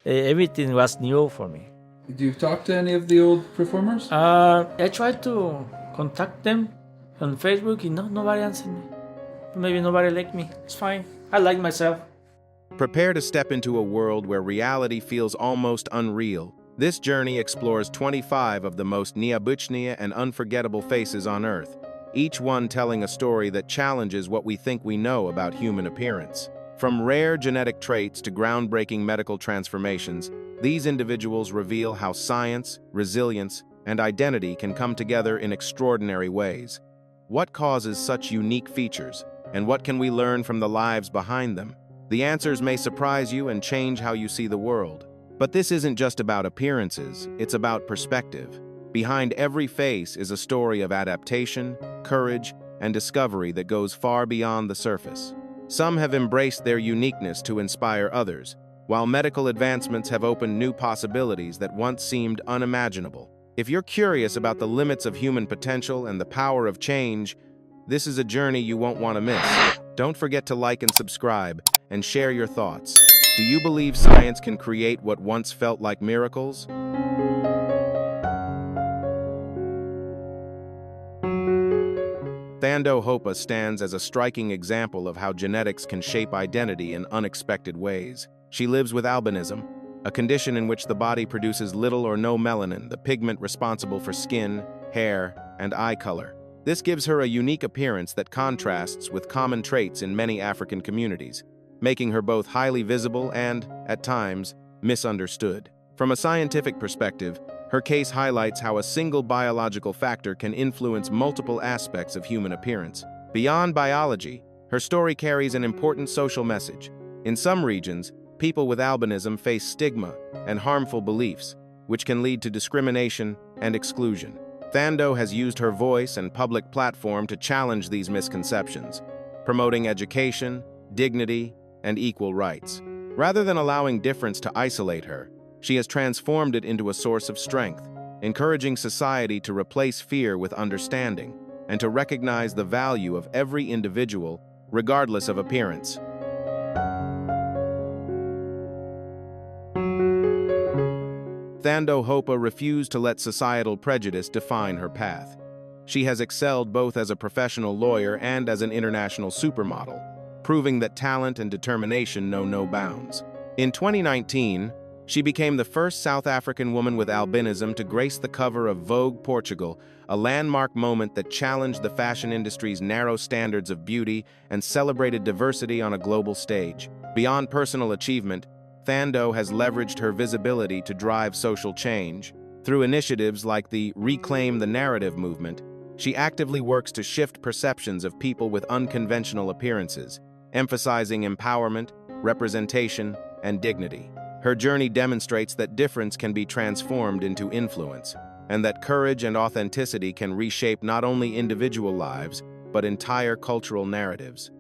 Everything was new for me. Do you talk to any of the old performers? I tried to contact them on Facebook, and nobody answered me. Maybe nobody liked me. It's fine. I like myself. Prepare to step into a world where reality feels almost unreal. This journey explores 25 of the most необычные and unforgettable faces on Earth, each one telling a story that challenges what we think we know about human appearance. From rare genetic traits to groundbreaking medical transformations, these individuals reveal how science, resilience, and identity can come together in extraordinary ways. What causes such unique features, and what can we learn from the lives behind them? The answers may surprise you and change how you see the world. But this isn't just about appearances, it's about perspective. Behind every face is a story of adaptation, courage, and discovery that goes far beyond the surface. Some have embraced their uniqueness to inspire others, while medical advancements have opened new possibilities that once seemed unimaginable. If you're curious about the limits of human potential and the power of change, this is a journey you won't want to miss. Don't forget to like and subscribe, and share your thoughts. Do you believe science can create what once felt like miracles? Thando Hopa stands as a striking example of how genetics can shape identity in unexpected ways. She lives with albinism, a condition in which the body produces little or no melanin, the pigment responsible for skin, hair, and eye color. This gives her a unique appearance that contrasts with common traits in many African communities, making her both highly visible and, at times, misunderstood. From a scientific perspective, her case highlights how a single biological factor can influence multiple aspects of human appearance. Beyond biology, her story carries an important social message. In some regions, people with albinism face stigma and harmful beliefs, which can lead to discrimination and exclusion. Thando has used her voice and public platform to challenge these misconceptions, promoting education, dignity, and equal rights. Rather than allowing difference to isolate her, she has transformed it into a source of strength, encouraging society to replace fear with understanding and to recognize the value of every individual, regardless of appearance. Thando Hopa refused to let societal prejudice define her path. She has excelled both as a professional lawyer and as an international supermodel, proving that talent and determination know no bounds. In 2019, she became the first South African woman with albinism to grace the cover of Vogue Portugal, a landmark moment that challenged the fashion industry's narrow standards of beauty and celebrated diversity on a global stage. Beyond personal achievement, Thando has leveraged her visibility to drive social change. Through initiatives like the Reclaim the Narrative movement, she actively works to shift perceptions of people with unconventional appearances, emphasizing empowerment, representation, and dignity. Her journey demonstrates that difference can be transformed into influence, and that courage and authenticity can reshape not only individual lives, but entire cultural narratives.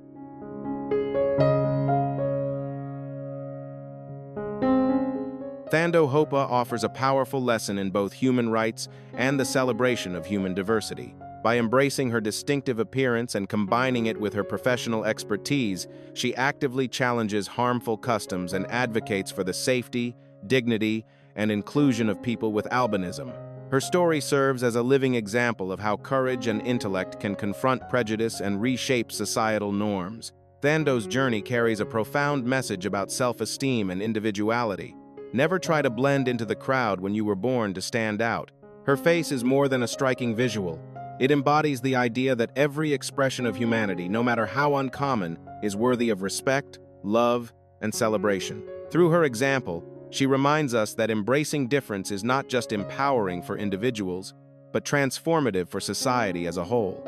Thando Hopa offers a powerful lesson in both human rights and the celebration of human diversity. By embracing her distinctive appearance and combining it with her professional expertise, she actively challenges harmful customs and advocates for the safety, dignity, and inclusion of people with albinism. Her story serves as a living example of how courage and intellect can confront prejudice and reshape societal norms. Thando's journey carries a profound message about self-esteem and individuality. Never try to blend into the crowd when you were born to stand out. Her face is more than a striking visual. It embodies the idea that every expression of humanity, no matter how uncommon, is worthy of respect, love, and celebration. Through her example, she reminds us that embracing difference is not just empowering for individuals, but transformative for society as a whole.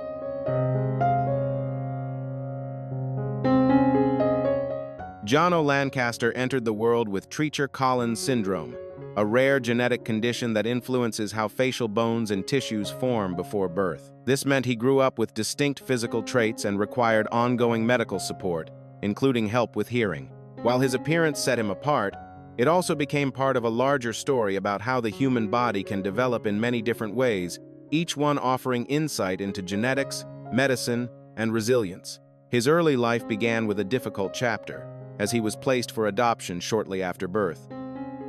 John O'Lancaster entered the world with Treacher-Collins syndrome, a rare genetic condition that influences how facial bones and tissues form before birth. This meant he grew up with distinct physical traits and required ongoing medical support, including help with hearing. While his appearance set him apart, it also became part of a larger story about how the human body can develop in many different ways, each one offering insight into genetics, medicine, and resilience. His early life began with a difficult chapter, as he was placed for adoption shortly after birth.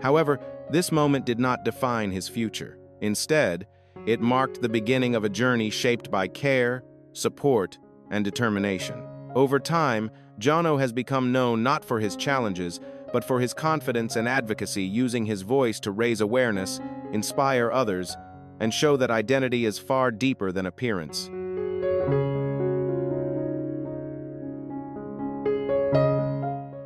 However, this moment did not define his future. Instead, it marked the beginning of a journey shaped by care, support, and determination. Over time, Jono has become known not for his challenges, but for his confidence and advocacy, using his voice to raise awareness, inspire others, and show that identity is far deeper than appearance.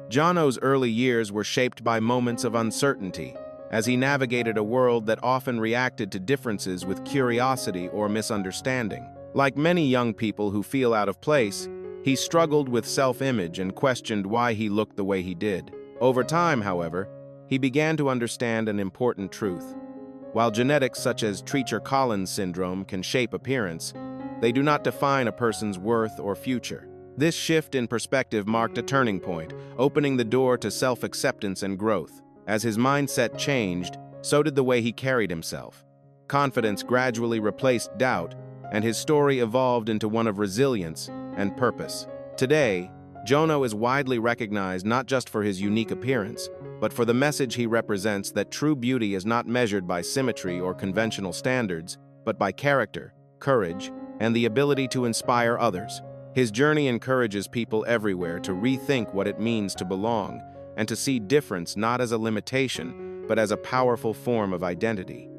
Jono's early years were shaped by moments of uncertainty, as he navigated a world that often reacted to differences with curiosity or misunderstanding. Like many young people who feel out of place, he struggled with self-image and questioned why he looked the way he did. Over time, however, he began to understand an important truth. While genetics such as Treacher-Collins syndrome can shape appearance, they do not define a person's worth or future. This shift in perspective marked a turning point, opening the door to self-acceptance and growth. As his mindset changed, so did the way he carried himself. Confidence gradually replaced doubt, and his story evolved into one of resilience and purpose. Today, Jono is widely recognized not just for his unique appearance, but for the message he represents that true beauty is not measured by symmetry or conventional standards, but by character, courage, and the ability to inspire others. His journey encourages people everywhere to rethink what it means to belong and to see difference not as a limitation, but as a powerful form of identity.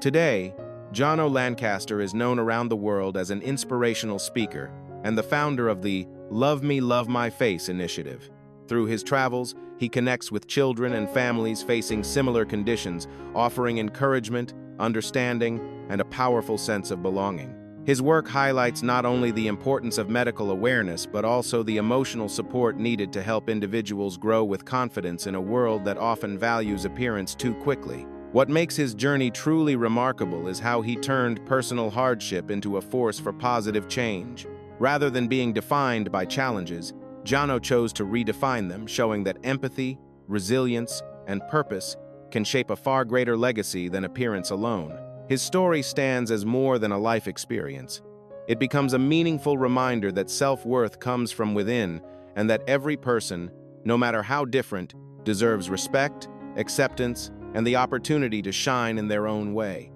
Today, Jono Lancaster is known around the world as an inspirational speaker and the founder of the Love Me, Love My Face initiative. Through his travels, he connects with children and families facing similar conditions, offering encouragement, understanding, and a powerful sense of belonging. His work highlights not only the importance of medical awareness, but also the emotional support needed to help individuals grow with confidence in a world that often values appearance too quickly. What makes his journey truly remarkable is how he turned personal hardship into a force for positive change. Rather than being defined by challenges, Jono chose to redefine them, showing that empathy, resilience, and purpose can shape a far greater legacy than appearance alone. His story stands as more than a life experience. It becomes a meaningful reminder that self-worth comes from within and that every person, no matter how different, deserves respect, acceptance, and the opportunity to shine in their own way.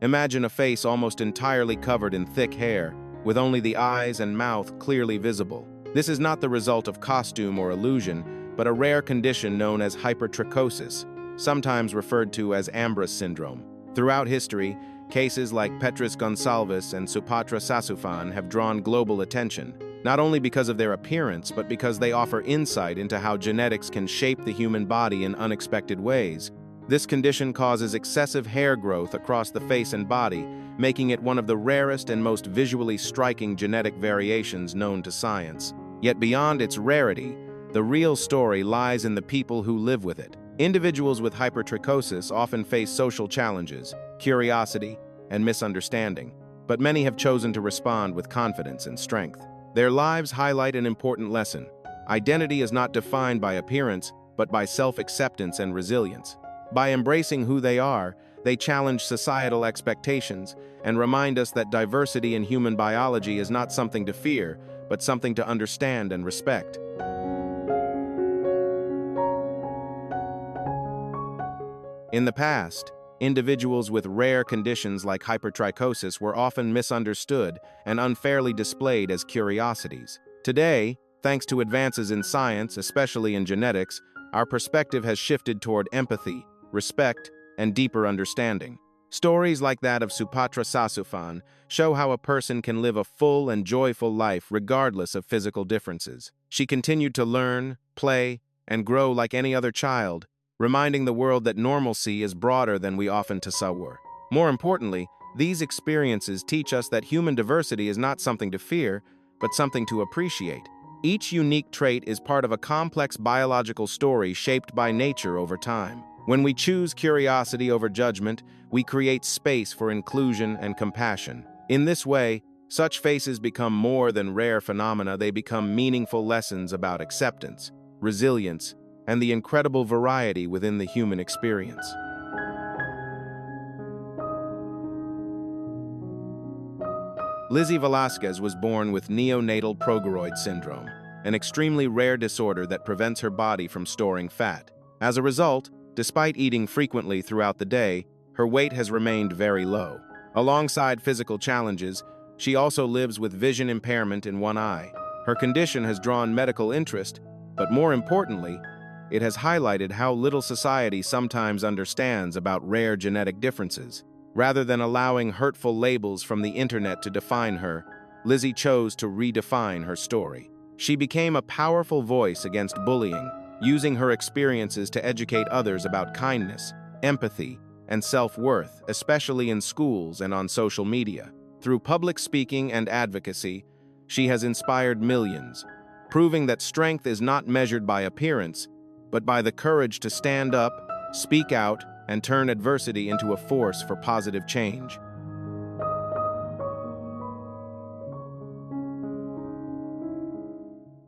Imagine a face almost entirely covered in thick hair, with only the eyes and mouth clearly visible. This is not the result of costume or illusion, but a rare condition known as hypertrichosis, sometimes referred to as Ambrose syndrome. Throughout history, cases like Petrus Gonsalves and Supatra Sassoufan have drawn global attention, not only because of their appearance, but because they offer insight into how genetics can shape the human body in unexpected ways. This condition causes excessive hair growth across the face and body, making it one of the rarest and most visually striking genetic variations known to science. Yet beyond its rarity, the real story lies in the people who live with it. Individuals with hypertrichosis often face social challenges, curiosity, and misunderstanding, but many have chosen to respond with confidence and strength. Their lives highlight an important lesson. Identity is not defined by appearance, but by self-acceptance and resilience. By embracing who they are, they challenge societal expectations and remind us that diversity in human biology is not something to fear, but something to understand and respect. In the past, individuals with rare conditions like hypertrichosis were often misunderstood and unfairly displayed as curiosities. Today, thanks to advances in science, especially in genetics, our perspective has shifted toward empathy, respect, and deeper understanding. Stories like that of Supatra Sassoufan show how a person can live a full and joyful life regardless of physical differences. She continued to learn, play, and grow like any other child, reminding the world that normalcy is broader than we often tasawwur. More importantly, these experiences teach us that human diversity is not something to fear, but something to appreciate. Each unique trait is part of a complex biological story shaped by nature over time. When we choose curiosity over judgment, we create space for inclusion and compassion. In this way, such faces become more than rare phenomena, they become meaningful lessons about acceptance, resilience, and the incredible variety within the human experience. Lizzie Velasquez was born with neonatal progeroid syndrome, an extremely rare disorder that prevents her body from storing fat. As a result, despite eating frequently throughout the day, her weight has remained very low. Alongside physical challenges, she also lives with vision impairment in one eye. Her condition has drawn medical interest, but more importantly, it has highlighted how little society sometimes understands about rare genetic differences. Rather than allowing hurtful labels from the internet to define her, Lizzie chose to redefine her story. She became a powerful voice against bullying, using her experiences to educate others about kindness, empathy, and self-worth, especially in schools and on social media. Through public speaking and advocacy, she has inspired millions, proving that strength is not measured by appearance, but by the courage to stand up, speak out, and turn adversity into a force for positive change.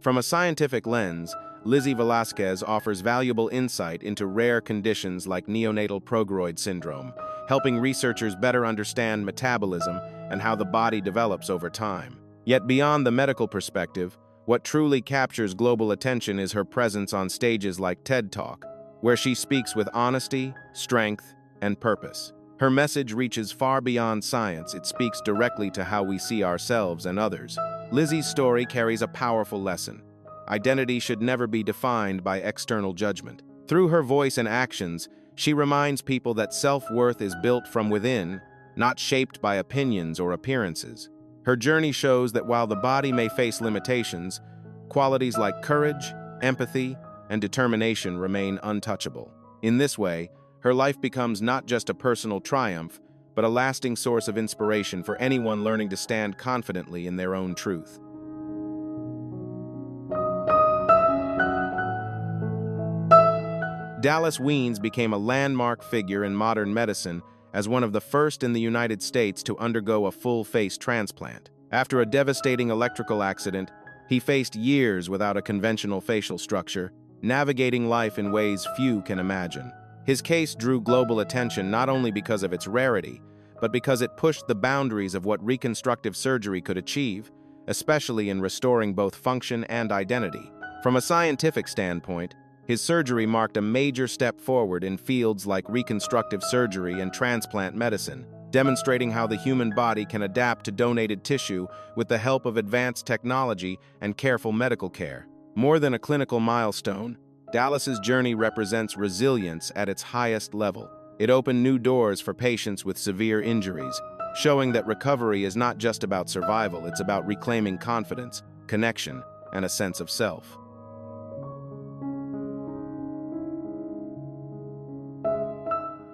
From a scientific lens, Lizzie Velasquez offers valuable insight into rare conditions like neonatal progeroid syndrome, helping researchers better understand metabolism and how the body develops over time. Yet beyond the medical perspective, what truly captures global attention is her presence on stages like TED Talk, where she speaks with honesty, strength, and purpose. Her message reaches far beyond science. It speaks directly to how we see ourselves and others. Lizzie's story carries a powerful lesson. Identity should never be defined by external judgment. Through her voice and actions, she reminds people that self-worth is built from within, not shaped by opinions or appearances. Her journey shows that while the body may face limitations, qualities like courage, empathy, and determination remain untouchable. In this way, her life becomes not just a personal triumph, but a lasting source of inspiration for anyone learning to stand confidently in their own truth. Dallas Weens became a landmark figure in modern medicine as one of the first in the United States to undergo a full-face transplant. After a devastating electrical accident, he faced years without a conventional facial structure, navigating life in ways few can imagine. His case drew global attention not only because of its rarity, but because it pushed the boundaries of what reconstructive surgery could achieve, especially in restoring both function and identity. From a scientific standpoint, his surgery marked a major step forward in fields like reconstructive surgery and transplant medicine, demonstrating how the human body can adapt to donated tissue with the help of advanced technology and careful medical care. More than a clinical milestone, Dallas's journey represents resilience at its highest level. It opened new doors for patients with severe injuries, showing that recovery is not just about survival, it's about reclaiming confidence, connection, and a sense of self.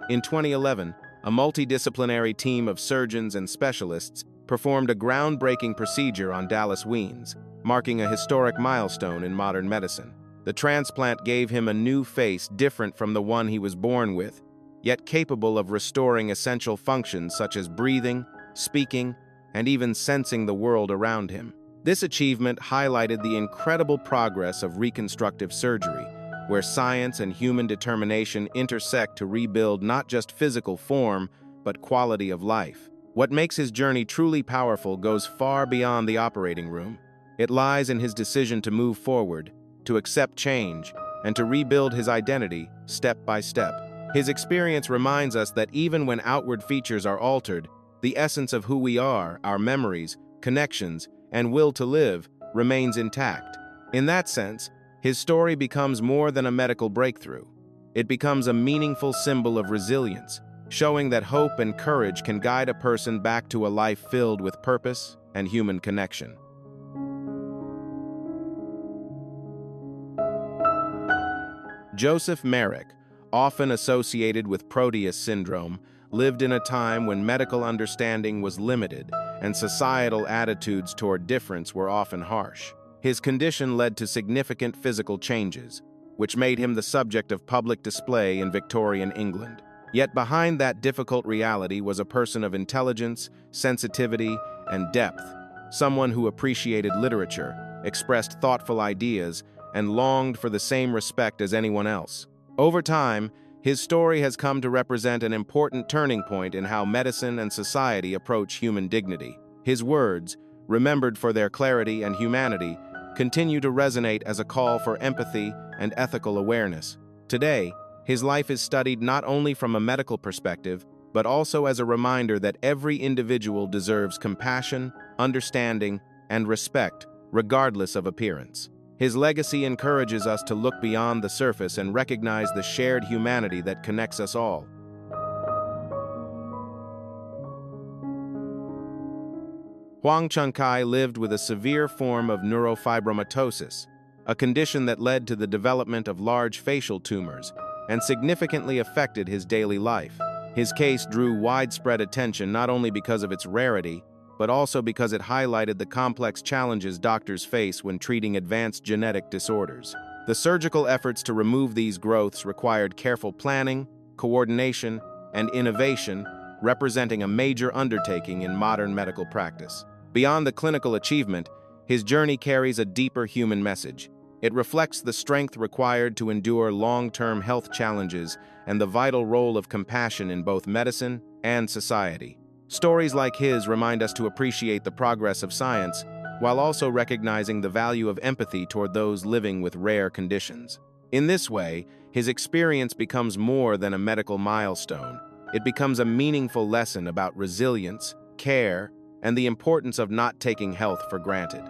In 2011, a multidisciplinary team of surgeons and specialists performed a groundbreaking procedure on Dallas Weens, marking a historic milestone in modern medicine. The transplant gave him a new face different from the one he was born with, yet capable of restoring essential functions such as breathing, speaking, and even sensing the world around him. This achievement highlighted the incredible progress of reconstructive surgery, where science and human determination intersect to rebuild not just physical form, but quality of life. What makes his journey truly powerful goes far beyond the operating room. It lies in his decision to move forward, to accept change, and to rebuild his identity step by step. His experience reminds us that even when outward features are altered, the essence of who we are, our memories, connections, and will to live, remains intact. In that sense, his story becomes more than a medical breakthrough. It becomes a meaningful symbol of resilience, showing that hope and courage can guide a person back to a life filled with purpose and human connection. Joseph Merrick, often associated with Proteus syndrome, lived in a time when medical understanding was limited and societal attitudes toward difference were often harsh. His condition led to significant physical changes, which made him the subject of public display in Victorian England. Yet behind that difficult reality was a person of intelligence, sensitivity, and depth, someone who appreciated literature, expressed thoughtful ideas, and longed for the same respect as anyone else. Over time, his story has come to represent an important turning point in how medicine and society approach human dignity. His words, remembered for their clarity and humanity, continue to resonate as a call for empathy and ethical awareness. Today, his life is studied not only from a medical perspective, but also as a reminder that every individual deserves compassion, understanding, and respect, regardless of appearance. His legacy encourages us to look beyond the surface and recognize the shared humanity that connects us all. Huang Chunkai lived with a severe form of neurofibromatosis, a condition that led to the development of large facial tumors and significantly affected his daily life. His case drew widespread attention not only because of its rarity, but also because it highlighted the complex challenges doctors face when treating advanced genetic disorders. The surgical efforts to remove these growths required careful planning, coordination, and innovation, representing a major undertaking in modern medical practice. Beyond the clinical achievement, his journey carries a deeper human message. It reflects the strength required to endure long-term health challenges and the vital role of compassion in both medicine and society. Stories like his remind us to appreciate the progress of science, while also recognizing the value of empathy toward those living with rare conditions. In this way, his experience becomes more than a medical milestone. It becomes a meaningful lesson about resilience, care, and the importance of not taking health for granted.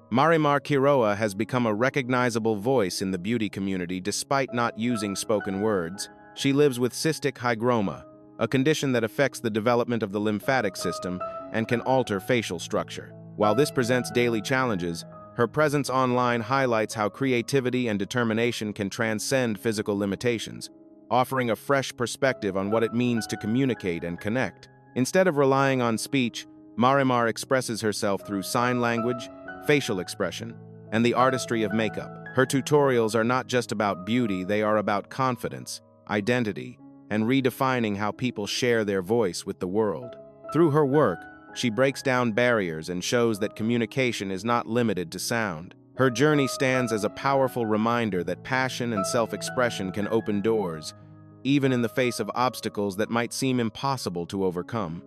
Marimar Quiroga has become a recognizable voice in the beauty community despite not using spoken words. She lives with cystic hygroma, a condition that affects the development of the lymphatic system and can alter facial structure. While this presents daily challenges, her presence online highlights how creativity and determination can transcend physical limitations, offering a fresh perspective on what it means to communicate and connect. Instead of relying on speech, Marimar expresses herself through sign language, facial expression, and the artistry of makeup. Her tutorials are not just about beauty, they are about confidence, identity, and redefining how people share their voice with the world. Through her work, she breaks down barriers and shows that communication is not limited to sound. Her journey stands as a powerful reminder that passion and self-expression can open doors, even in the face of obstacles that might seem impossible to overcome.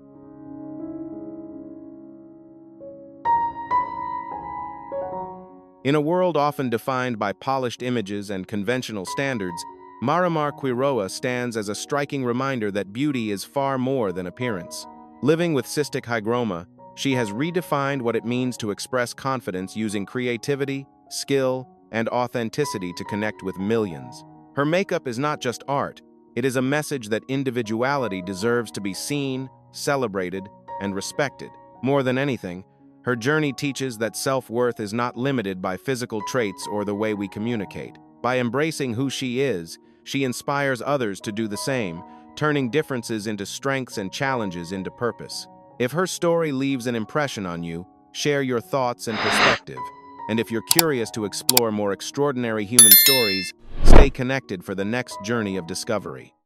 In a world often defined by polished images and conventional standards, Marimar Quiroga stands as a striking reminder that beauty is far more than appearance. Living with cystic hygroma, she has redefined what it means to express confidence using creativity, skill, and authenticity to connect with millions. Her makeup is not just art, it is a message that individuality deserves to be seen, celebrated, and respected. More than anything, her journey teaches that self-worth is not limited by physical traits or the way we communicate. By embracing who she is, she inspires others to do the same, turning differences into strengths and challenges into purpose. If her story leaves an impression on you, share your thoughts and perspective. And if you're curious to explore more extraordinary human stories, stay connected for the next journey of discovery.